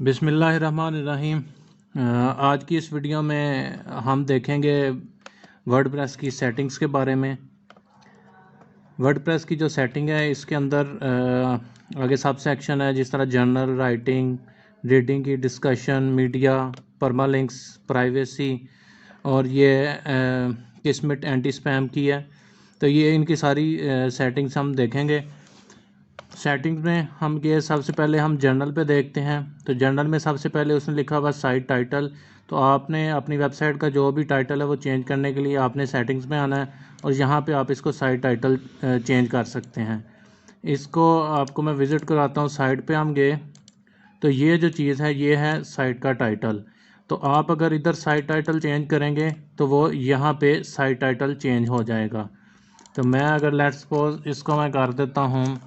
बिस्मिल्लाहिर्रहमानिर्रहीम। आज की इस वीडियो में हम देखेंगे वर्डप्रेस की सेटिंग्स के बारे में। वर्डप्रेस की जो सेटिंग है इसके अंदर आगे सब सेक्शन है, जिस तरह जर्नल, राइटिंग, रीडिंग की, डिस्कशन, मीडिया, परमालिंक्स, प्राइवेसी और ये किस्मेट एंटी स्पैम की है। तो ये इनकी सारी सेटिंग्स हम देखेंगे। सेटिंग्स में हम ये सबसे पहले हम जर्नल पे देखते हैं। तो जर्नल में सबसे पहले उसने लिखा हुआ साइट टाइटल। तो आपने अपनी वेबसाइट का जो भी टाइटल है वो चेंज करने के लिए आपने सेटिंग्स में आना है और यहाँ पे आप इसको साइट टाइटल चेंज कर सकते हैं। इसको आपको मैं विज़िट कराता हूँ। साइट पे हम गए तो ये जो चीज़ है ये है साइट का टाइटल। तो आप अगर इधर साइट टाइटल चेंज करेंगे तो वो यहाँ पे साइट टाइटल चेंज हो जाएगा। तो मैं अगर लेट्स सपोज इसको मैं कर देता हूँ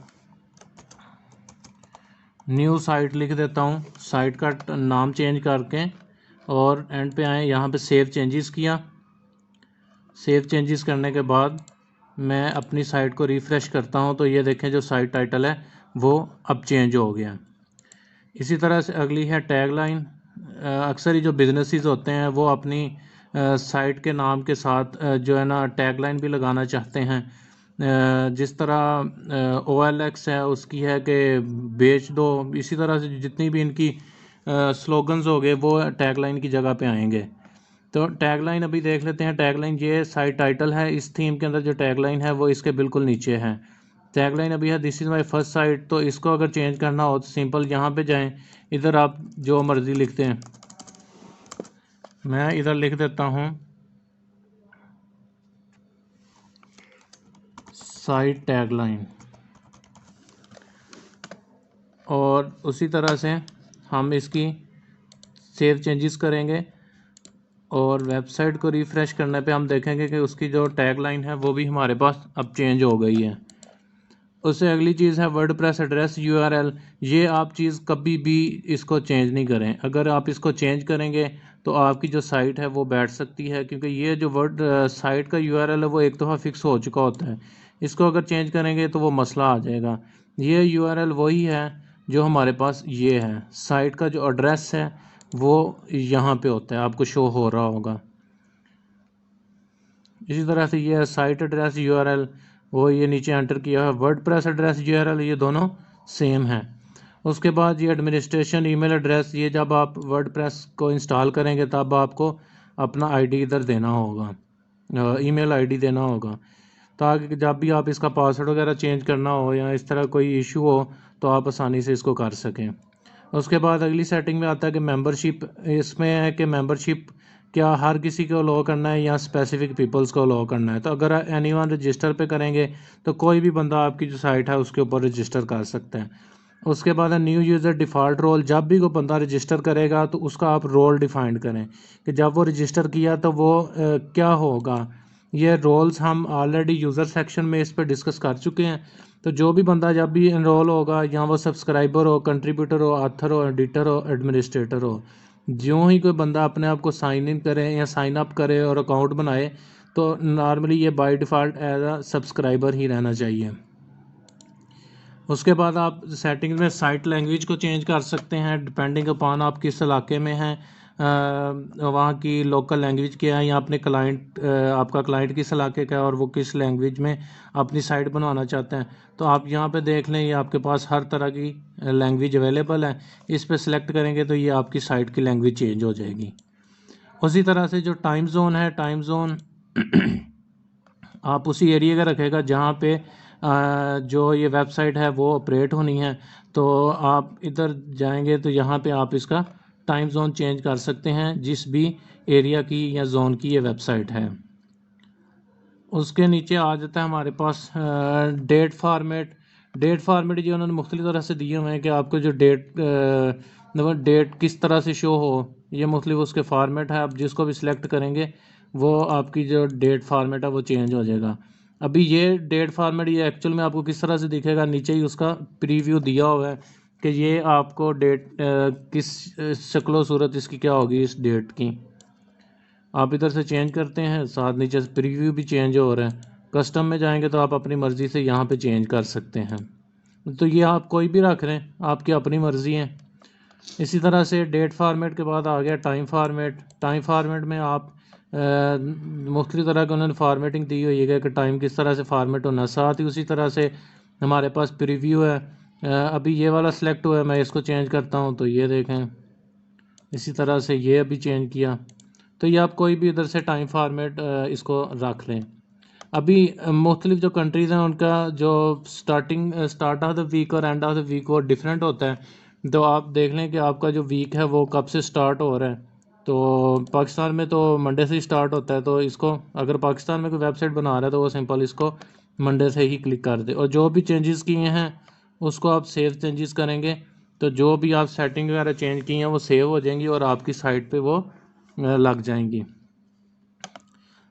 न्यू साइट, लिख देता हूँ, साइट का नाम चेंज करके, और एंड पे आए यहाँ पे सेव चेंजेस किया। सेव चेंजेस करने के बाद मैं अपनी साइट को रिफ़्रेश करता हूँ तो ये देखें जो साइट टाइटल है वो अब चेंज हो गया। इसी तरह से अगली है टैग लाइन। अक्सर ही जो बिजनेसेस होते हैं वो अपनी साइट के नाम के साथ जो है ना टैग लाइन भी लगाना चाहते हैं। जिस तरह OLX है उसकी है कि बेच दो। इसी तरह से जितनी भी इनकी स्लोगन्स हो गए वो टैग लाइन की जगह पे आएंगे। तो टैग लाइन अभी देख लेते हैं। टैग लाइन ये साइट टाइटल है, इस थीम के अंदर जो टैग लाइन है वो इसके बिल्कुल नीचे है। टैग लाइन अभी है this is my first sight. तो इसको अगर चेंज करना हो तो सिंपल यहाँ पे जाएं, इधर आप जो मर्ज़ी लिखते हैं। मैं इधर लिख देता हूँ साइट टैग लाइन, और उसी तरह से हम इसकी सेव चेंजेस करेंगे और वेबसाइट को रिफ़्रेश करने पे हम देखेंगे कि उसकी जो टैग लाइन है वो भी हमारे पास अब चेंज हो गई है। उससे अगली चीज़ है वर्डप्रेस एड्रेस URL। ये आप चीज़ कभी भी इसको चेंज नहीं करें। अगर आप इसको चेंज करेंगे तो आपकी जो साइट है वो बैठ सकती है, क्योंकि ये जो साइट का URL है वो एक दफ़ा फिक्स हो चुका होता है। इसको अगर चेंज करेंगे तो वो मसला आ जाएगा। ये URL वही है जो हमारे पास ये है। साइट का जो एड्रेस है वो यहाँ पे होता है, आपको शो हो रहा होगा। इसी तरह से ये साइट एड्रेस URL वो ये नीचे एंटर किया है। वर्डप्रेस एड्रेस URL ये दोनों सेम है। उसके बाद ये एडमिनिस्ट्रेशन ईमेल एड्रेस, ये जब आप वर्डप्रेस को इंस्टॉल करेंगे तब आपको अपना आईडी इधर देना होगा, ईमेल आईडी देना होगा, ताकि जब भी आप इसका पासवर्ड वगैरह चेंज करना हो या इस तरह कोई इशू हो तो आप आसानी से इसको कर सकें। उसके बाद अगली सेटिंग में आता है कि मेंबरशिप। इसमें है कि मेंबरशिप क्या हर किसी को अलाउ करना है या स्पेसिफिक पीपल्स को अलाउ करना है। तो अगर एनीवन रजिस्टर पे करेंगे तो कोई भी बंदा आपकी जो साइट है उसके ऊपर रजिस्टर कर सकता है। उसके बाद है न्यू यूज़र डिफ़ॉल्ट रोल। जब भी कोई बंदा रजिस्टर करेगा तो उसका आप रोल डिफाइन करें कि जब वो रजिस्टर किया तो वो क्या होगा। ये रोल्स हम ऑलरेडी यूज़र सेक्शन में इस पर डिस्कस कर चुके हैं। तो जो भी बंदा जब भी इनरोल होगा, या वो सब्सक्राइबर हो, कंट्रीब्यूटर हो, ऑथर हो, एडिटर हो, एडमिनिस्ट्रेटर हो, ज्यों ही कोई बंदा अपने आप को साइन इन करे या साइन अप करे और अकाउंट बनाए तो नॉर्मली ये by default as a subscriber ही रहना चाहिए। उसके बाद आप सेटिंग्स में साइट लैंग्वेज को चेंज कर सकते हैं डिपेंडिंग अपॉन आप किस इलाके में हैं, वहाँ की लोकल लैंग्वेज क्या है, या अपने क्लाइंट आपका क्लाइंट किस इलाके का है और वो किस लैंग्वेज में अपनी साइट बनवाना चाहते हैं। तो आप यहाँ पे देख लें, ये आपके पास हर तरह की लैंग्वेज अवेलेबल है। इस पर सिलेक्ट करेंगे तो ये आपकी साइट की लैंग्वेज चेंज हो जाएगी। उसी तरह से जो टाइम जोन है, टाइम जोन आप उसी एरिया का रखेगा जहाँ पे जो ये वेबसाइट है वो ऑपरेट होनी है। तो आप इधर जाएंगे तो यहाँ पे आप इसका टाइम जोन चेंज कर सकते हैं जिस भी एरिया की या जोन की ये वेबसाइट है। उसके नीचे आ जाता है हमारे पास डेट फॉर्मेट। डेट फॉर्मेट जो उन्होंने मुख्तलिफ तरह से दिए हुए हैं कि आपको जो डेट किस तरह से शो हो, ये मुख्तलिफ उसके फॉर्मेट है। आप जिसको भी सिलेक्ट करेंगे वो आपकी जो डेट फॉर्मेट है वो चेंज हो जाएगा। अभी ये डेट फॉर्मेट ये एक्चुअल में आपको किस तरह से दिखेगा, नीचे ही उसका प्रीव्यू दिया हुआ है कि ये आपको डेट किस शक्ल सूरत इसकी क्या होगी इस डेट की। आप इधर से चेंज करते हैं, साथ नीचे से प्रीव्यू भी चेंज हो रहा है। कस्टम में जाएंगे तो आप अपनी मर्ज़ी से यहाँ पे चेंज कर सकते हैं। तो ये आप कोई भी रख रहे हैं, आपकी अपनी मर्ज़ी है। इसी तरह से डेट फार्मेट के बाद आ गया टाइम फार्मेट। टाइम फार्मेट में आप मुख्तलिफ तरह की उन्होंने फार्मेटिंग दी हुई है कि टाइम किस तरह से फार्मेट होना। साथ ही उसी तरह से हमारे पास प्रीव्यू है। अभी ये वाला सिलेक्ट हुआ है, मैं इसको चेंज करता हूँ तो ये देखें, इसी तरह से ये अभी चेंज किया। तो ये आप कोई भी इधर से टाइम फार्मेट इसको रख लें। अभी मुख्तलिफ जो कंट्रीज़ हैं उनका जो स्टार्ट ऑफ द वीक और एंड ऑफ द वीक वो डिफरेंट होता है। तो आप देख लें कि आपका जो वीक है वो कब से स्टार्ट हो रहा है। तो पाकिस्तान में तो मंडे से ही स्टार्ट होता है, तो इसको अगर पाकिस्तान में कोई वेबसाइट बना रहा है तो वो सिंपल इसको मंडे से ही क्लिक कर दे, और जो भी चेंजेस किए हैं उसको आप सेव चेंजेस करेंगे तो जो भी आप सेटिंग वगैरह चेंज की हैं वो सेव हो जाएंगी और आपकी साइट पे वो लग जाएंगी।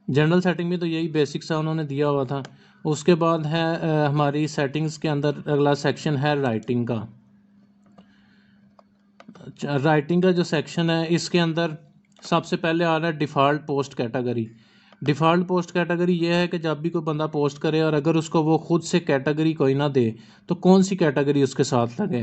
जनरल सेटिंग में तो यही बेसिक सा उन्होंने दिया हुआ था। उसके बाद है हमारी सेटिंग्स के अंदर अगला सेक्शन है राइटिंग का। राइटिंग का जो सेक्शन है इसके अंदर सबसे पहले आ रहा है default post category. Default post category ये है कि जब भी कोई बंदा पोस्ट करे और अगर उसको वो खुद से कैटेगरी कोई ना दे तो कौन सी कैटेगरी उसके साथ लगे।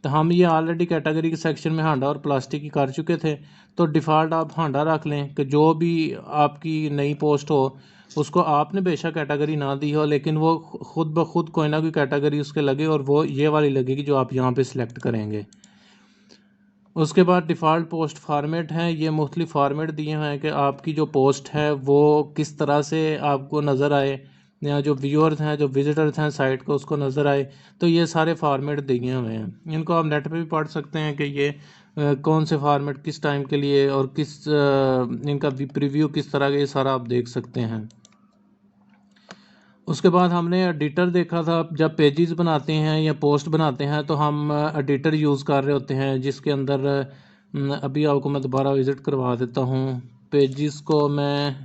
तो हम ये ऑलरेडी कैटेगरी के सेक्शन में हांडा और प्लास्टिक की कर चुके थे। तो डिफ़ॉल्ट आप हांडा रख लें कि जो भी आपकी नई पोस्ट हो उसको आपने बेशक कैटेगरी ना दी हो लेकिन वो खुद ब खुद कोई ना कोई कैटेगरी उसके लगे, और वो ये वाली लगेगी जो आप यहाँ पे सिलेक्ट करेंगे। उसके बाद डिफ़ॉल्ट पोस्ट फार्मेट हैं। ये मुख्तलिफ फार्मेट दिए हुए हैं कि आपकी जो पोस्ट है वो किस तरह से आपको नज़र आए, या जो व्यूअर्स हैं जो विजिटर्स हैं साइट को उसको नज़र आए। तो ये सारे फार्मेट दिए हुए हैं, इनको आप नेट पे भी पढ़ सकते हैं कि ये कौन से फार्मेट किस टाइम के लिए और किस इनका प्रीव्यू किस तरह का, ये सारा आप देख सकते हैं। उसके बाद हमने एडिटर देखा था। जब पेजेस बनाते हैं या पोस्ट बनाते हैं तो हम एडिटर यूज़ कर रहे होते हैं जिसके अंदर अभी आपको मैं दोबारा विज़िट करवा देता हूँ। पेजेस को मैं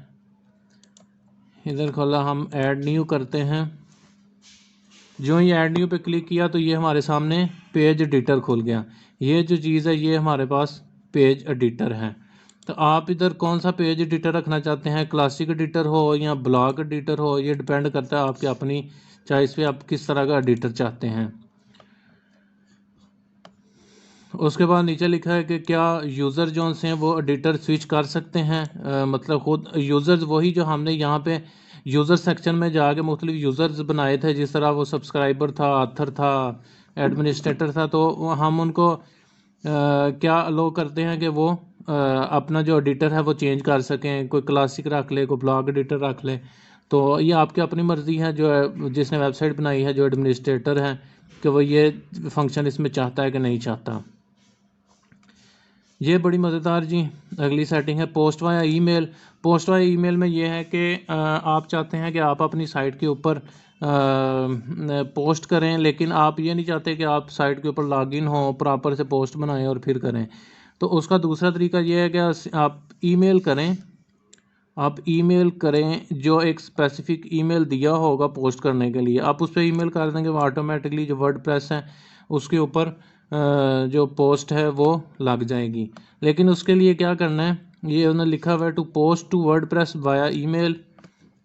इधर खोला, हम ऐड न्यू करते हैं। जो ही ऐड न्यू पे क्लिक किया तो ये हमारे सामने पेज एडिटर खुल गया। ये जो चीज़ है ये हमारे पास पेज एडिटर है। तो आप इधर कौन सा पेज एडिटर रखना चाहते हैं, क्लासिक एडिटर हो या ब्लॉक एडिटर हो, ये डिपेंड करता है आपकी अपनी चॉइस पे, आप किस तरह का एडिटर चाहते हैं। उसके बाद नीचे लिखा है कि क्या यूज़र जो हैं वो एडिटर स्विच कर सकते हैं। मतलब खुद यूज़र्स वही जो हमने यहाँ पे यूज़र सेक्शन में जाके मुख्तलिफ यूज़र्स बनाए थे, जिस तरह वो सब्सक्राइबर था, ऑथर था, एडमिनिस्ट्रेटर था, तो हम उनको क्या अलो करते हैं कि वो अपना जो एडिटर है वो चेंज कर सकें। कोई क्लासिक रख ले, कोई ब्लॉग एडिटर रख ले। तो ये आपकी अपनी मर्ज़ी है, जो है जिसने वेबसाइट बनाई है, जो एडमिनिस्ट्रेटर है, कि वो ये फंक्शन इसमें चाहता है कि नहीं चाहता। ये बड़ी मज़ेदार जी अगली सेटिंग है post via email. Post via email में ये है कि आप चाहते हैं कि आप अपनी साइट के ऊपर पोस्ट करें, लेकिन आप ये नहीं चाहते कि आप साइट के ऊपर लॉगिन हो, प्रॉपर से पोस्ट बनाएं और फिर करें। तो उसका दूसरा तरीका ये है कि आप ईमेल करें। आप ईमेल करें, जो एक स्पेसिफिक ईमेल दिया होगा पोस्ट करने के लिए, आप उस पर ईमेल कर देंगे, वो ऑटोमेटिकली जो वर्डप्रेस है उसके ऊपर जो पोस्ट है वो लग जाएगी। लेकिन उसके लिए क्या करना है, ये उन्होंने लिखा हुआ है to post to WordPress via email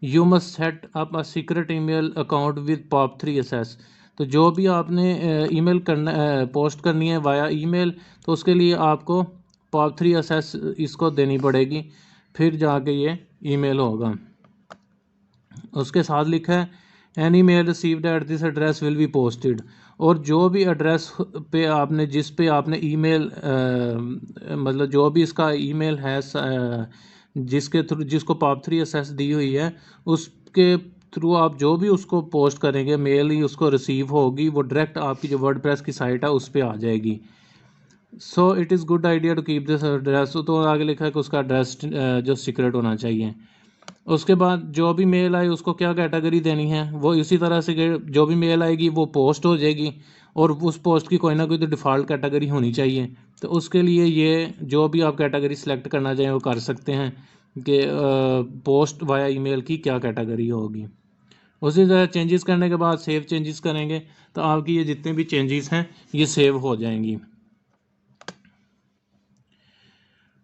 you must set up a secret email account with POP3 access। तो जो भी आपने ईमेल करना पोस्ट करनी है वाया ईमेल, तो उसके लिए आपको POP3 access इसको देनी पड़ेगी, फिर जाके ये ईमेल होगा। उसके साथ लिखा है any mail received at this address will be posted. और जो भी एड्रेस पे आपने जिस पे आपने ईमेल मतलब जो भी इसका ईमेल है जिसके थ्रू जिसको POP3 access दी हुई है उसके थ्रू आप जो भी उसको पोस्ट करेंगे मेल ही उसको रिसीव होगी, वो डायरेक्ट आपकी जो वर्डप्रेस की साइट है उस पर आ जाएगी। So it is good idea to keep this address. तो आगे लिखा है कि उसका एड्रेस जो सीक्रेट होना चाहिए। उसके बाद जो भी मेल आए उसको क्या कैटेगरी देनी है, वो इसी तरह से जो भी मेल आएगी वो पोस्ट हो जाएगी, और उस पोस्ट की कोई ना कोई तो डिफ़ॉल्ट कैटेगरी होनी चाहिए। तो उसके लिए ये जो भी आप कैटेगरी सेलेक्ट करना चाहें वो कर सकते हैं कि पोस्ट वाया ईमेल की क्या कैटेगरी होगी। उसी तरह चेंजेस करने के बाद सेव चेंजेस करेंगे तो आपकी ये जितने भी चेंजेस हैं ये सेव हो जाएंगी।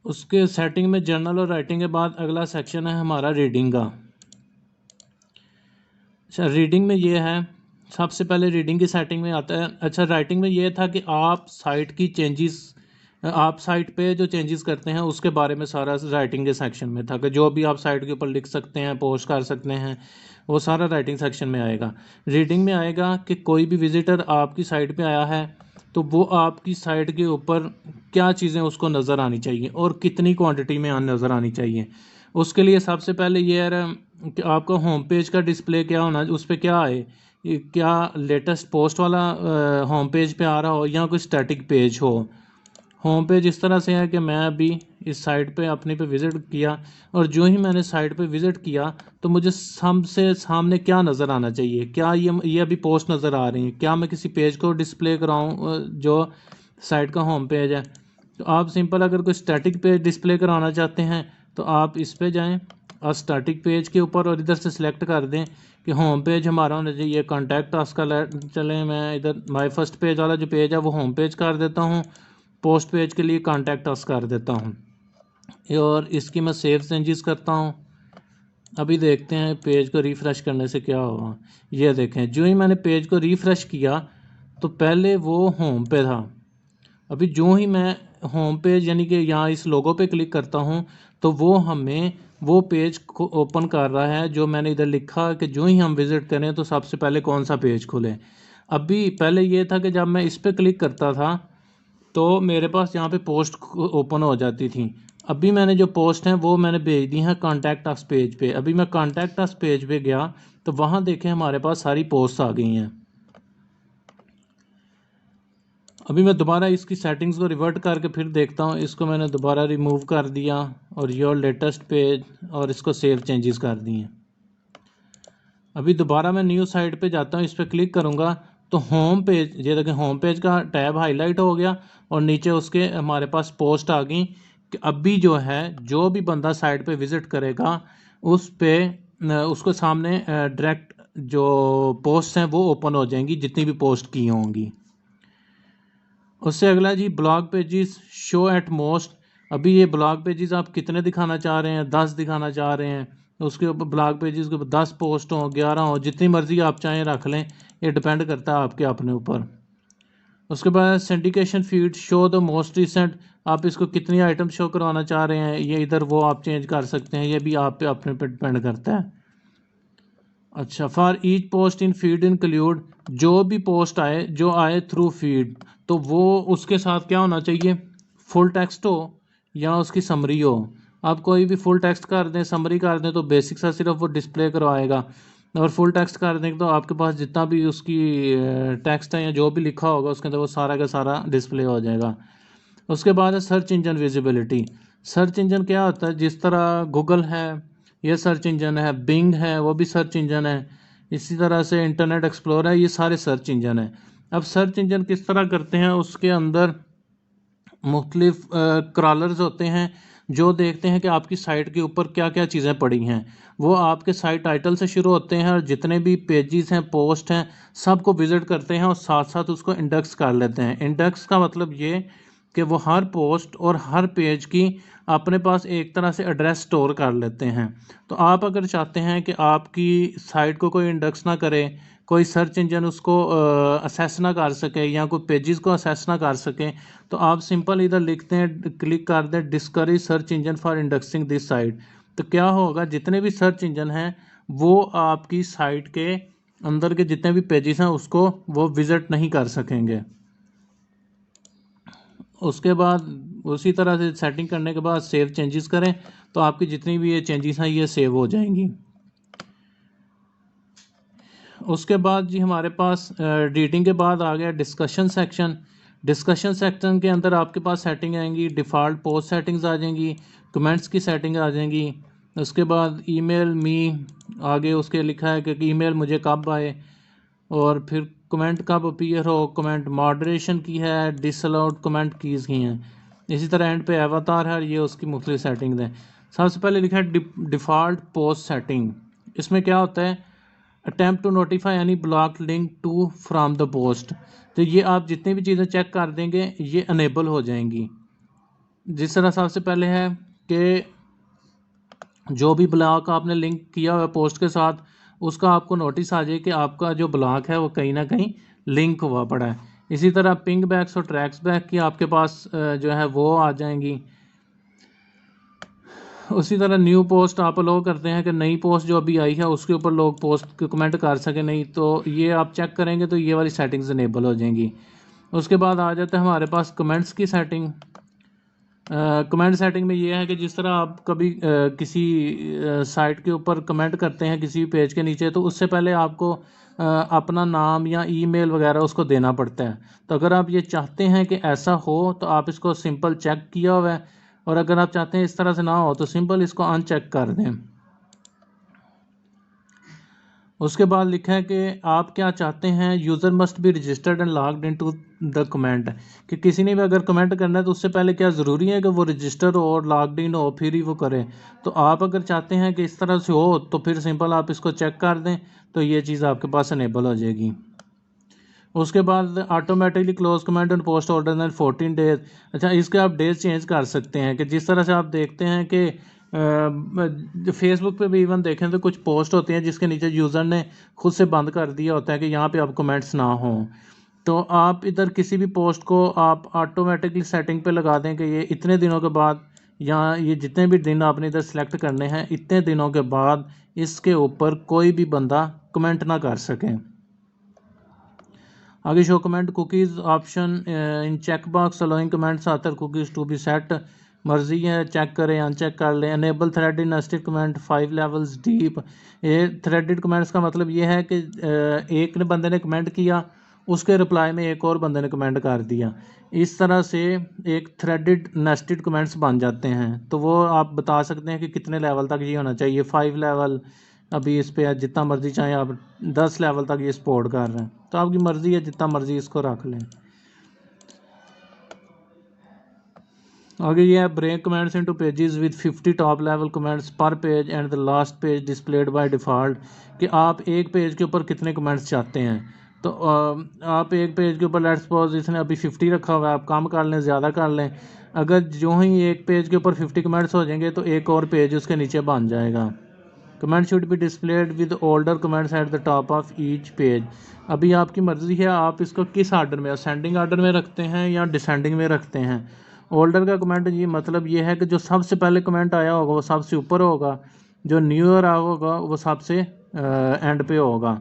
उसके सेटिंग में जर्नल और राइटिंग के बाद अगला सेक्शन है हमारा रीडिंग का। अच्छा, रीडिंग में ये है, सबसे पहले रीडिंग की सेटिंग में आता है। अच्छा, राइटिंग में ये था कि आप साइट की चेंजेस आप साइट पे जो चेंजेस करते हैं उसके बारे में सारा राइटिंग के सेक्शन में था कि जो भी आप साइट के ऊपर लिख सकते हैं, पोस्ट कर सकते हैं, वो सारा राइटिंग सेक्शन में आएगा। रीडिंग में आएगा कि कोई भी विजिटर आपकी साइट पे आया है तो वो आपकी साइट के ऊपर क्या चीज़ें उसको नज़र आनी चाहिए और कितनी क्वांटिटी में नज़र आनी चाहिए। उसके लिए सबसे पहले ये है कि आपका होम पेज का डिस्प्ले क्या होना, उस पर क्या आए, क्या लेटेस्ट पोस्ट वाला होम पेज पे आ रहा हो या कोई स्टैटिक पेज हो। होम पेज इस तरह से है कि मैं अभी इस साइट पे अपने पे विज़िट किया और जो ही मैंने साइट पे विज़िट किया तो मुझे सामने क्या नज़र आना चाहिए, क्या ये अभी पोस्ट नज़र आ रही है, क्या मैं किसी पेज को डिस्प्ले कराऊँ जो साइट का होम पेज है। तो आप सिंपल अगर कोई स्टैटिक पेज डिस्प्ले कराना चाहते हैं तो आप इस पे जाएं और स्टैटिक पेज के ऊपर और इधर से सिलेक्ट कर दें कि होम पेज हमारा होना चाहिए। कॉन्टैक्ट अस का चलें, मैं इधर माय फर्स्ट पेज वाला जो पेज है वो होम पेज कर देता हूँ, पोस्ट पेज के लिए कॉन्टैक्ट अस कर देता हूँ और इसकी मैं सेव चेंजेस करता हूँ। अभी देखते हैं पेज को रिफ़्रेश करने से क्या होगा। ये देखें, जो ही मैंने पेज को रिफ़्रेश किया तो पहले वो होम पे था, अभी जो ही मैं होम पेज यानी कि यहाँ इस लोगो पे क्लिक करता हूँ तो वो हमें वो पेज को ओपन कर रहा है जो मैंने इधर लिखा कि जो ही हम विज़िट करें तो सबसे पहले कौन सा पेज खुले। अभी पहले ये था कि जब मैं इस पर क्लिक करता था तो मेरे पास यहाँ पे पोस्ट ओपन हो जाती थी। अभी मैंने जो पोस्ट हैं वो मैंने भेज दी हैं कॉन्टैक्ट अस पेज पे। अभी मैं कॉन्टैक्ट अस पेज पे गया तो वहाँ देखें हमारे पास सारी पोस्ट आ गई हैं। अभी मैं दोबारा इसकी सेटिंग्स को रिवर्ट करके फिर देखता हूँ, इसको मैंने दोबारा रिमूव कर दिया और योर लेटेस्ट पेज और इसको सेव चेंजेस कर दिए। अभी दोबारा मैं न्यू साइट पे जाता हूँ, इस पर क्लिक करूँगा तो होम पेज, ये देखें होम पेज का टैब हाईलाइट हो गया और नीचे उसके हमारे पास पोस्ट आ गई कि अभी जो है जो भी बंदा साइट पे विज़िट करेगा उस पे उसको सामने डायरेक्ट जो पोस्ट हैं वो ओपन हो जाएंगी जितनी भी पोस्ट की होंगी। उससे अगला जी blog pages show at most. अभी ये ब्लॉग पेजेस आप कितने दिखाना चाह रहे हैं, 10 दिखाना चाह रहे हैं, उसके ऊपर ब्लॉग पेजेस के ऊपर 10 पोस्ट हों, 11 हों, जितनी मर्जी आप चाहें रख लें, ये डिपेंड करता है आपके अपने ऊपर। उसके बाद syndication feed show the most recent, आप इसको कितनी आइटम शो करवाना चाह रहे हैं ये इधर वो आप चेंज कर सकते हैं, ये भी आप पे अपने पे डिपेंड करता है। अच्छा, for each post in feed include, जो भी पोस्ट आए जो आए थ्रू फीड तो वो उसके साथ क्या होना चाहिए, फुल टेक्स्ट हो या उसकी समरी हो। आप कोई भी फुल टेक्स्ट कर दें, समरी कर दें तो बेसिक सा सिर्फ वो डिस्प्ले करवाएगा और फुल टेक्स्ट कर दें तो आपके पास जितना भी उसकी टेक्स्ट है या जो भी लिखा होगा उसके अंदर वो सारा का सारा डिस्प्ले हो जाएगा। उसके बाद है search engine visibility. Search engine क्या होता है, जिस तरह गूगल है ये सर्च इंजन है, बिंग है वो भी सर्च इंजन है, इसी तरह से इंटरनेट एक्सप्लोरर है, ये सारे सर्च इंजन है। अब सर्च इंजन किस तरह करते हैं, उसके अंदर मुख्तलिफ क्रॉलर्स होते हैं जो देखते हैं कि आपकी साइट के ऊपर क्या क्या चीज़ें पड़ी हैं। वो आपके साइट टाइटल से शुरू होते हैं और जितने भी पेजेस हैं, पोस्ट हैं, सबको विज़िट करते हैं और साथ साथ उसको इंडेक्स कर लेते हैं। इंडेक्स का मतलब ये कि वो हर पोस्ट और हर पेज की अपने पास एक तरह से एड्रेस स्टोर कर लेते हैं। तो आप अगर चाहते हैं कि आपकी साइट को कोई इंडेक्स ना करे, कोई सर्च इंजन उसको असेस ना कर सके या कोई पेजेस को असेस ना कर सके, तो आप सिंपल इधर लिखते हैं, क्लिक कर दें discourage search engine for indexing this site. तो क्या होगा, जितने भी सर्च इंजन हैं वो आपकी साइट के अंदर के जितने भी पेजेस हैं उसको वो विज़िट नहीं कर सकेंगे। उसके बाद उसी तरह से सेटिंग करने के बाद सेव चेंजेस करें तो आपकी जितनी भी ये चेंजेस हैं ये सेव हो जाएंगी। उसके बाद जी हमारे पास एडिटिंग के बाद आ गया डिस्कशन सेक्शन। डिस्कशन सेक्शन के अंदर आपके पास सेटिंग आएंगी, डिफ़ॉल्ट पोस्ट सेटिंग्स आ जाएंगी, कमेंट्स की सेटिंग आ जाएंगी। उसके बाद ईमेल मी आगे उसके लिखा है कि ईमेल मुझे कब आए और फिर कमेंट कब अपीयर हो, कमेंट मॉडरेशन की है, डिसअलाउड कमेंट कीज़ की हैं। इसी तरह एंड पे अवतार है, ये उसकी मुख्तलिफ सेटिंग्स हैं। सबसे पहले लिखा है डिफ़ॉल्ट पोस्ट सेटिंग। इसमें क्या होता है, attempt to notify any blog link to from the post. तो ये आप जितनी भी चीज़ें चेक कर देंगे ये अनेबल हो जाएंगी। जिस तरह सबसे पहले है कि जो भी ब्लॉक आपने लिंक किया हुआ पोस्ट के साथ उसका आपको नोटिस आ जाए कि आपका जो ब्लॉक है वो कहीं ना कहीं लिंक हुआ पड़ा है। इसी तरह पिंग बैक्स और ट्रैक्स बैक की आपके पास जो है वो आ जाएंगी। उसी तरह न्यू पोस्ट आप अलाउ करते हैं कि नई पोस्ट जो अभी आई है उसके ऊपर लोग पोस्ट कमेंट कर सके, नहीं तो ये आप चेक करेंगे तो ये वाली सेटिंग्स इनेबल हो जाएंगी। उसके बाद आ जाता है हमारे पास कमेंट्स की सेटिंग। कमेंट सेटिंग में ये है कि जिस तरह आप कभी किसी साइट के ऊपर कमेंट करते हैं किसी पेज के नीचे, तो उससे पहले आपको अपना नाम या ईमेल वगैरह उसको देना पड़ता है। तो अगर आप ये चाहते हैं कि ऐसा हो तो आप इसको सिंपल चेक किया हुआ है, और अगर आप चाहते हैं इस तरह से ना हो तो सिंपल इसको अनचेक कर दें। उसके बाद लिखा है कि आप क्या चाहते हैं, user must be registered and logged into the comment, कि किसी ने भी अगर कमेंट करना है तो उससे पहले क्या ज़रूरी है कि वो रजिस्टर हो और लॉग्ड इन हो फिर ही वो करे। तो आप अगर चाहते हैं कि इस तरह से हो तो फिर सिंपल आप इसको चेक कर दें तो ये चीज़ आपके पास इनेबल हो जाएगी। उसके बाद automatically close comment on post older than 14 days. अच्छा, इसके आप डेज चेंज कर सकते हैं कि जिस तरह से आप देखते हैं कि फेसबुक पे भी इवन देखें तो कुछ पोस्ट होती हैं जिसके नीचे यूज़र ने खुद से बंद कर दिया होता है कि यहाँ पे आप कमेंट्स ना हों। तो आप इधर किसी भी पोस्ट को आप ऑटोमेटिकली सेटिंग पे लगा दें कि ये इतने दिनों के बाद, या ये जितने भी दिन आपने इधर सेलेक्ट करने हैं इतने दिनों के बाद इसके ऊपर कोई भी बंदा कमेंट ना कर सकें। आगे show comment cookies option in check box allowing comments author cookies to be set, मर्जी है चेक करें अनचेक कर लें। Enable threaded nested comment 5 levels deep. ये थ्रेडेड कमेंट्स का मतलब ये है कि एक ने बंदे ने कमेंट किया, उसके रिप्लाई में एक और बंदे ने कमेंट कर दिया, इस तरह से एक थ्रेडेड नेस्टेड कमेंट्स बन जाते हैं। तो वो आप बता सकते हैं कि कितने लेवल तक ये होना चाहिए, 5 लेवल, अभी इस पे जितना मर्जी चाहें आप 10 लेवल तक ये सपोर्ट कर रहे हैं, तो आपकी मर्ज़ी है जितना मर्ज़ी इसको रख लें। आगे ये है break comments into pages with 50 top level comments per page and the last page displayed by default, कि आप एक पेज के ऊपर कितने कमेंट्स चाहते हैं। तो आप एक पेज के ऊपर लेट्स सपोज इसने अभी 50 रखा हुआ है, आप कम कर लें ज़्यादा कर लें। अगर जो ही एक पेज के ऊपर 50 कमेंट्स हो जाएंगे तो एक और पेज उसके नीचे बन जाएगा। Comment should be displayed with older comments at the top of each page. अभी आपकी मर्ज़ी है आप इसको किस आर्डर में, असेंडिंग आर्डर में रखते हैं या डिसेंडिंग में रखते हैं। ओल्डर का कमेंट ये मतलब ये है कि जो सबसे पहले कमेंट आया होगा वो सबसे ऊपर होगा, जो न्यू ईयर आया होगा वो सबसे एंड पे होगा।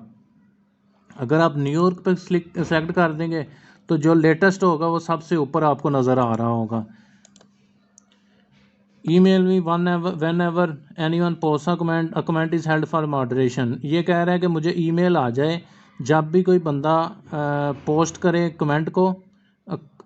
अगर आप न्यू ईयर पे सेलेक्ट कर देंगे तो जो लेटेस्ट होगा वो सबसे ऊपर आपको नज़र आ रहा होगा। Email me one ever any one post a comment is held for moderation. ये कह रहा है कि मुझे ईमेल आ जाए जब भी कोई बंदा पोस्ट करे कमेंट को,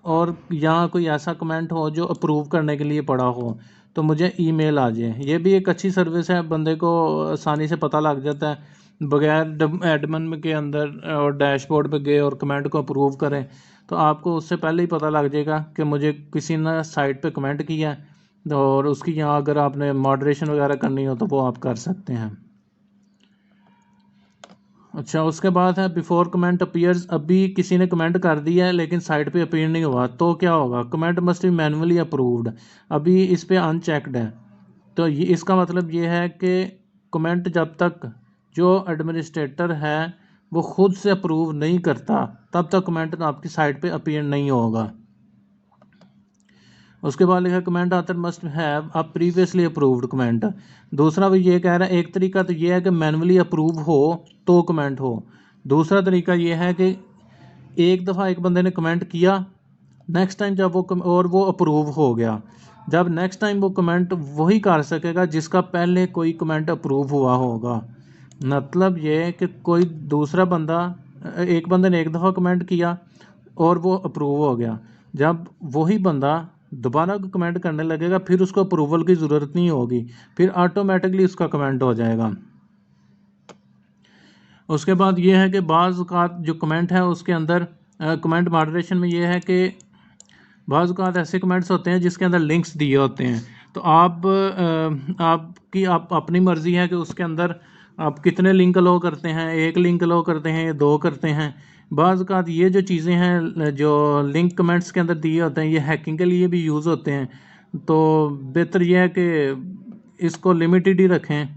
और यहाँ कोई ऐसा कमेंट हो जो अप्रूव करने के लिए पड़ा हो तो मुझे ईमेल आ जाए। ये भी एक अच्छी सर्विस है, बंदे को आसानी से पता लग जाता है बगैर एडमिन के अंदर और डैशबोर्ड पे गए और कमेंट को अप्रूव करें तो आपको उससे पहले ही पता लग जाएगा कि मुझे किसी ने साइट पे कमेंट किया है, और उसकी यहाँ अगर आपने मॉडरेशन वगैरह करनी हो तो वो आप कर सकते हैं। अच्छा, उसके बाद है बिफोर कमेंट अपीयर्स। अभी किसी ने कमेंट कर दिया है लेकिन साइट पे अपीयर नहीं हुआ तो क्या होगा, comment must be manually approved. अभी इस पे अनचेक्ड है, तो ये इसका मतलब ये है कि कमेंट जब तक जो एडमिनिस्ट्रेटर है वो खुद से अप्रूव नहीं करता तब तक कमेंट आपकी साइट पे अपीयर नहीं होगा। उसके बाद लिखा comment author must have a previously approved comment. दूसरा भी ये कह रहा है, एक तरीका तो ये है कि मैनुअली अप्रूव हो तो कमेंट हो, दूसरा तरीका ये है कि एक दफ़ा एक बंदे ने कमेंट किया, नेक्स्ट टाइम जब वो अप्रूव हो गया, जब नेक्स्ट टाइम वो कमेंट वही कर सकेगा जिसका पहले कोई कमेंट अप्रूव हुआ होगा। मतलब ये है कि कोई दूसरा बंदा, एक बंदे ने एक दफ़ा कमेंट किया और वो अप्रूव हो गया, जब वही बंदा दोबारा कमेंट करने लगेगा फिर उसको अप्रूवल की ज़रूरत नहीं होगी, फिर ऑटोमेटिकली उसका कमेंट हो जाएगा। उसके बाद ये है कि बाज़ औक़ात जो कमेंट है उसके अंदर कमेंट मॉडरेशन में ये है कि बाज़ औक़ात ऐसे कमेंट्स होते हैं जिसके अंदर लिंक्स दिए होते हैं, तो आप अपनी मर्ज़ी है कि उसके अंदर आप कितने लिंक अलाउ करते हैं, एक लिंक अलाउ करते हैं या दो करते हैं। बाज़ औक़ात ये जो चीज़ें हैं जो लिंक कमेंट्स के अंदर दिए होते हैं ये हैकिंग के लिए भी यूज़ होते हैं, तो बेहतर यह है कि इसको लिमिटेड ही रखें,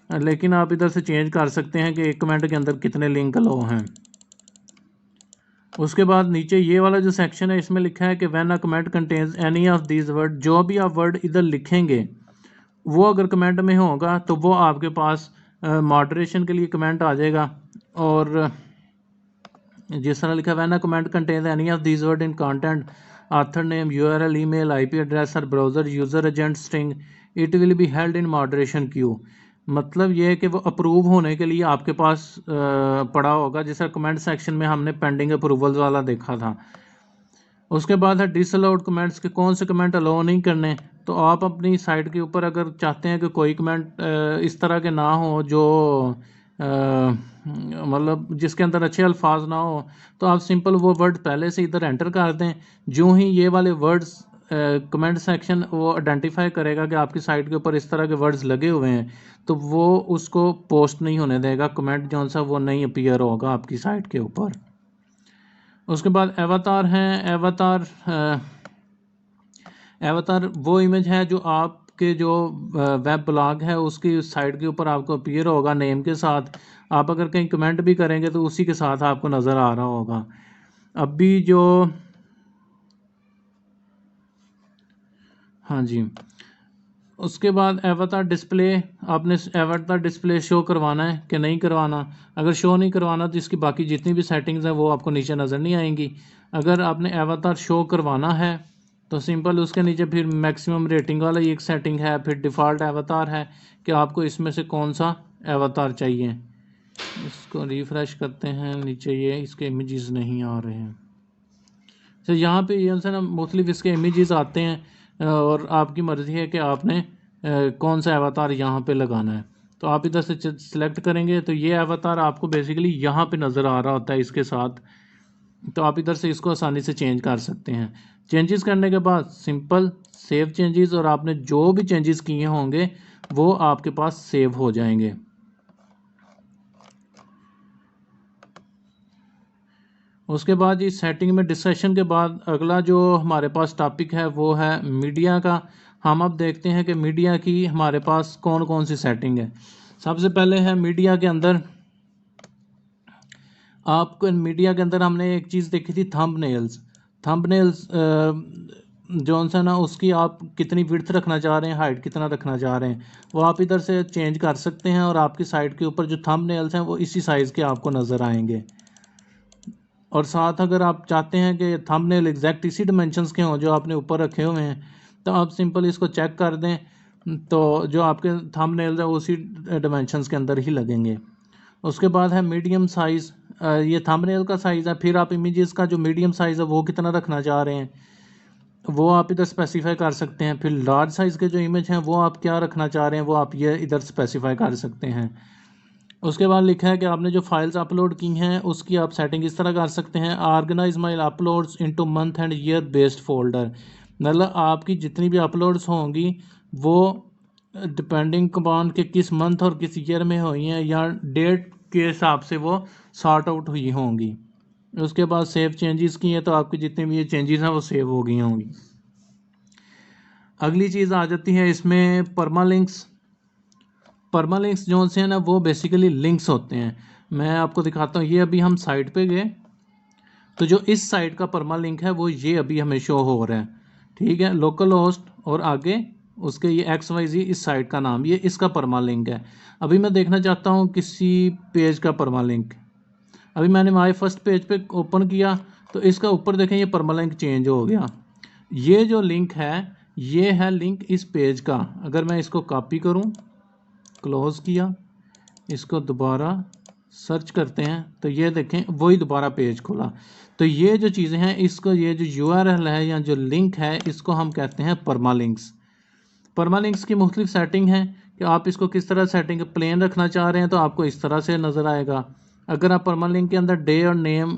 लेकिन आप इधर से चेंज कर सकते हैं कि एक कमेंट के अंदर कितने लिंक अलाउ हैं। उसके बाद नीचे ये वाला जो सेक्शन है इसमें लिखा है कि when a comment contains any of these word, जो भी आप वर्ड इधर लिखेंगे वो अगर कमेंट में होगा तो वो आपके पास मॉडरेशन के लिए कमेंट आ जाएगा। और जिस तरह लिखा है when a comment contains any of these word in content, author name, URL, email, IP address और browser user agent string, it will be held in moderation queue. मतलब ये है कि वो अप्रूव होने के लिए आपके पास पड़ा होगा, जैसा कमेंट सेक्शन में हमने पेंडिंग अप्रूवल्स वाला देखा था। उसके बाद है डिसअलाउड कमेंट्स के कौन से कमेंट अलाउ नहीं करने। तो आप अपनी साइट के ऊपर अगर चाहते हैं कि कोई कमेंट इस तरह के ना हो जो मतलब जिसके अंदर अच्छे अल्फाज ना हो, तो आप सिंपल वो वर्ड पहले से इधर एंटर कर दें। जो ही ये वाले वर्ड्स कमेंट सेक्शन वो आइडेंटिफाई करेगा कि आपकी साइट के ऊपर इस तरह के वर्ड्स लगे हुए हैं, तो वो उसको पोस्ट नहीं होने देगा, कमेंट जो सा वो नहीं अपीयर होगा आपकी साइट के ऊपर। उसके बाद एवातार हैं। एवातार वो इमेज है जो आपके जो वेब ब्लॉग है उसकी साइट के ऊपर आपको अपीयर होगा नेम के साथ। आप अगर कहीं कमेंट भी करेंगे तो उसी के साथ आपको नज़र आ रहा होगा। अभी जो हाँ जी, उसके बाद एवातार डिस्प्ले, आपने एवातार डिस्प्ले शो करवाना है कि नहीं करवाना। अगर शो नहीं करवाना तो इसकी बाकी जितनी भी सेटिंग्स हैं वो आपको नीचे नज़र नहीं आएंगी। अगर आपने एवातार शो करवाना है तो सिंपल उसके नीचे फिर मैक्सिमम रेटिंग वाला एक सेटिंग है, फिर डिफ़ॉल्ट एवातार है कि आपको इसमें से कौन सा एवातार चाहिए। इसको रिफ़्रेश करते हैं, नीचे ये इसके इमेजेस नहीं आ रहे हैं। तो यहाँ पे ये ना मुख्तलिफ इसके इमेजेस आते हैं और आपकी मर्ज़ी है कि आपने कौन सा एवातार यहाँ पे लगाना है। तो आप इधर से सिलेक्ट करेंगे तो ये एवातार आपको बेसिकली यहाँ पे नज़र आ रहा होता है इसके साथ। तो आप इधर से इसको आसानी से चेंज कर सकते हैं। चेंजेस करने के बाद सिंपल सेव चेंजेस, और आपने जो भी चेंजेस किए होंगे वो आपके पास सेव हो जाएंगे। उसके बाद इस सेटिंग में डिस्कशन के बाद अगला जो हमारे पास टॉपिक है वो है मीडिया का। हम अब देखते हैं कि मीडिया की हमारे पास कौन कौन सी सेटिंग है। सबसे पहले है मीडिया के अंदर, आपको मीडिया के अंदर हमने एक चीज़ देखी थी थंबनेल्स। थंबनेल्स जो सा ना उसकी आप कितनी विड्थ रखना चाह रहे हैं, हाइट कितना रखना चाह रहे हैं, वो आप इधर से चेंज कर सकते हैं और आपकी साइट के ऊपर जो थंबनेल्स हैं वो इसी साइज़ के आपको नज़र आएंगे। और साथ अगर आप चाहते हैं कि थंबनेल एग्जैक्ट इसी डिमेंशंस के हों जो आपने ऊपर रखे हुए हैं, तो आप सिंपल इसको चेक कर दें तो जो आपके थंबनेल्स हैं उसी डिमेंशंस के अंदर ही लगेंगे। उसके बाद है मीडियम साइज़, ये थंबनेल का साइज़ है। फिर आप इमेजेस का जो मीडियम साइज़ है वो कितना रखना चाह रहे हैं वो आप इधर स्पेसिफाई कर सकते हैं। फिर लार्ज साइज़ के जो इमेज हैं वो आप क्या रखना चाह रहे हैं वो आप ये इधर स्पेसिफाई कर सकते हैं। उसके बाद लिखा है कि आपने जो फाइल्स अपलोड की हैं उसकी आप सेटिंग इस तरह कर सकते हैं, organise my uploads into month and year based folder. मतलब आपकी जितनी भी अपलोड्स होंगी वो डिपेंडिंग अपॉन के किस मंथ और किस ईयर में हुई हैं या डेट के हिसाब से वो सॉर्ट आउट हुई होंगी। उसके बाद सेव चेंजेस की हैं तो आपकी जितनी भी ये चेंजेस हैं वो सेव हो गई होंगी। अगली चीज़ आ जाती है इसमें परमालिंक्स। परमालिंक्स जो से हैं ना वो बेसिकली लिंक्स होते हैं। मैं आपको दिखाता हूँ, ये अभी हम साइट पे गए तो जो इस साइट का परमालिंक है वो ये अभी हमें शो हो रहा है, ठीक है, लोकल होस्ट और आगे उसके ये XYZ इस साइट का नाम, ये इसका परमालिंक है। अभी मैं देखना चाहता हूँ किसी पेज का परमालिंक। अभी मैंने माई फर्स्ट पेज पे ओपन किया तो इसका ऊपर देखें ये परमालिंक चेंज हो गया। ये जो लिंक है ये है लिंक इस पेज का। अगर मैं इसको कॉपी करूँ, क्लोज़ किया, इसको दोबारा सर्च करते हैं तो ये देखें वही दोबारा पेज खोला। तो ये जो चीज़ें हैं इसको, ये जो URL है या जो लिंक है इसको हम कहते हैं परमालिंक्स। परमालिंक्स की मुख्तलिफ सेटिंग है कि आप इसको किस तरह सेटिंग प्लेन रखना चाह रहे हैं तो आपको इस तरह से नज़र आएगा। अगर आप परमालिंक के अंदर डे और नेम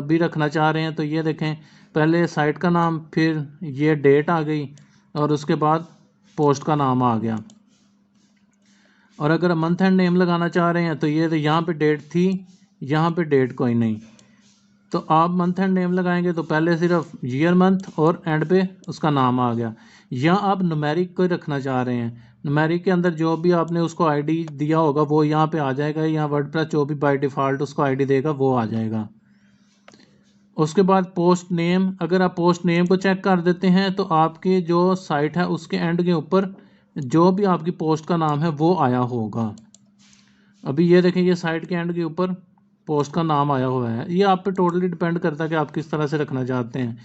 भी रखना चाह रहे हैं तो ये देखें पहले साइट का नाम, फिर ये डेट आ गई और उसके बाद पोस्ट का नाम आ गया। और अगर मंथ एंड नेम लगाना चाह रहे हैं तो ये यहाँ पे डेट थी, यहाँ पे डेट कोई नहीं, तो आप मंथ एंड नेम लगाएंगे तो पहले सिर्फ ईयर मंथ और एंड पे उसका नाम आ गया। या आप न्यूमेरिक को रखना चाह रहे हैं, न्यूमेरिक के अंदर जो भी आपने उसको आईडी दिया होगा वो यहाँ पे आ जाएगा, या वर्डप्रेस जो भी बाय डिफ़ॉल्ट उसको आईडी देगा वो आ जाएगा। उसके बाद पोस्ट नेम, अगर आप पोस्ट नेम को चेक कर देते हैं तो आपकी जो साइट है उसके एंड के ऊपर जो भी आपकी पोस्ट का नाम है वो आया होगा। अभी ये देखें, ये साइट के एंड के ऊपर पोस्ट का नाम आया हुआ है। ये आप पे टोटली डिपेंड करता है कि आप किस तरह से रखना चाहते हैं।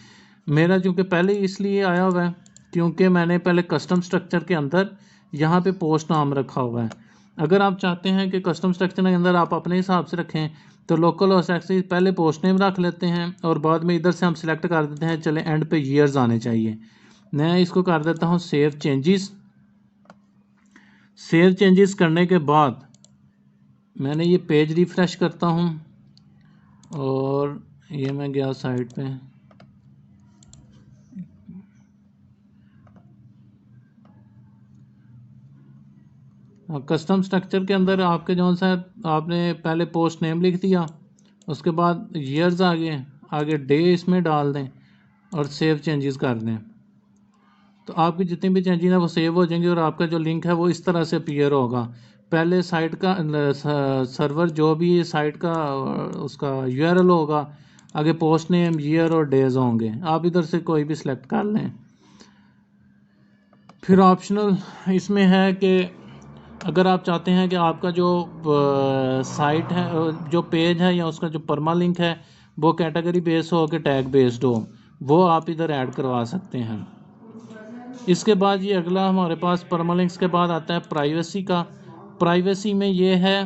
मेरा चूँकि पहले इसलिए आया हुआ है क्योंकि मैंने पहले कस्टम स्ट्रक्चर के अंदर यहाँ पे पोस्ट नाम रखा हुआ है। अगर आप चाहते हैं कि कस्टम स्ट्रक्चर के अंदर आप अपने हिसाब से रखें तो लोकल होस्ट एक्सेस पहले पोस्ट नेम रख लेते हैं और बाद में इधर से हम सिलेक्ट कर देते हैं, चले एंड पे ईयर्स आने चाहिए। मैं इसको कर देता हूँ सेव चेंजेस। सेव चेंजेस करने के बाद मैंने ये पेज रिफ्रेश करता हूँ और ये मैं गया साइट पे। कस्टम स्ट्रक्चर के अंदर आपके जो सा आपने पहले पोस्ट नेम लिख दिया, उसके बाद ईयर्स आगे डे इसमें डाल दें और सेव चेंजेस कर दें, तो आपकी जितनी भी चेंजेस हैं वो सेव हो जाएंगी और आपका जो लिंक है वो इस तरह से अपीयर होगा। पहले साइट का सर्वर जो भी साइट का उसका यूआरएल होगा, आगे पोस्ट नेम, ईयर और डेज होंगे। आप इधर से कोई भी सिलेक्ट कर लें। फिर ऑप्शनल इसमें है कि अगर आप चाहते हैं कि आपका जो साइट है, जो पेज है या उसका जो परमा लिंक है वो कैटेगरी बेस्ड हो कि टैग बेस्ड हो, वो आप इधर ऐड करवा सकते हैं। इसके बाद ये अगला हमारे पास परमालिंक्स के बाद आता है प्राइवेसी का। प्राइवेसी में ये है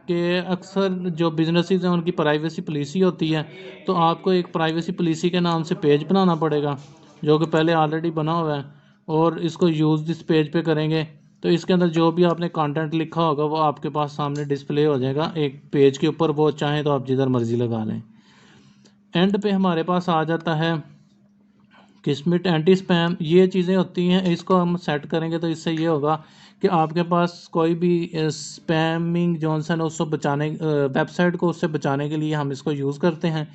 कि अक्सर जो बिजनेसेस हैं उनकी प्राइवेसी पॉलिसी होती है, तो आपको एक प्राइवेसी पॉलिसी के नाम से पेज बनाना पड़ेगा जो कि पहले ऑलरेडी बना हुआ है, और इसको यूज़ इस पेज पे करेंगे तो इसके अंदर जो भी आपने कंटेंट लिखा होगा वो आपके पास सामने डिस्प्ले हो जाएगा एक पेज के ऊपर। वो चाहें तो आप जिधर मर्जी लगा लें। एंड पे हमारे पास आ जाता है किस्मिट एंटी स्पैम। ये चीज़ें होती हैं, इसको हम सेट करेंगे तो इससे ये होगा कि आपके पास कोई भी स्पैमिंग जॉनसन उसको बचाने, वेबसाइट को उससे बचाने के लिए हम इसको यूज़ करते हैं।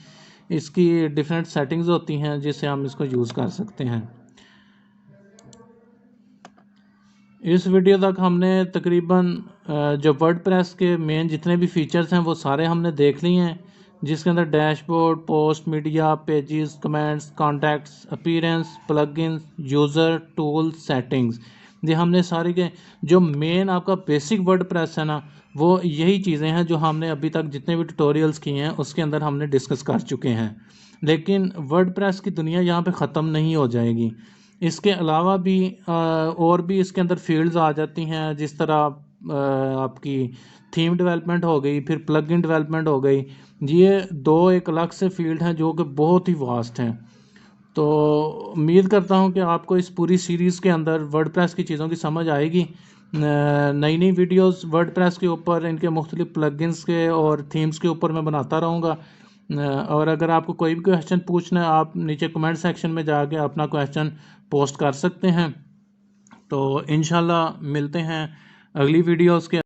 इसकी डिफरेंट सेटिंग्स होती हैं जिससे हम इसको यूज़ कर सकते हैं। इस वीडियो तक हमने तकरीबन जो वर्डप्रेस के मेन जितने भी फीचर्स हैं वो सारे हमने देख लिए हैं, जिसके अंदर dashboard, post, media, pages, comments, contacts, appearance, plugins, user, tool, settings, ये हमने सारी के जो मेन आपका बेसिक वर्डप्रेस है ना, वो यही चीज़ें हैं जो हमने अभी तक जितने भी ट्यूटोरियल्स किए हैं उसके अंदर हमने डिस्कस कर चुके हैं। लेकिन वर्डप्रेस की दुनिया यहाँ पे ख़त्म नहीं हो जाएगी। इसके अलावा भी और भी इसके अंदर फील्ड्स आ जाती हैं, जिस तरह आपकी थीम डेवलपमेंट हो गई, फिर प्लग इन डेवलपमेंट हो गई। ये दो एक अलग से फील्ड हैं जो कि बहुत ही वास्ट हैं। तो उम्मीद करता हूं कि आपको इस पूरी सीरीज़ के अंदर वर्डप्रेस की चीज़ों की समझ आएगी। नई नई वीडियोस वर्डप्रेस के ऊपर, इनके मुख्तलिफ प्लगइन्स के और थीम्स के ऊपर मैं बनाता रहूँगा। और अगर आपको कोई भी क्वेश्चन पूछना है आप नीचे कमेंट सेक्शन में जाके अपना क्वेश्चन पोस्ट कर सकते हैं। तो इंशाल्लाह मिलते हैं अगली वीडियोस के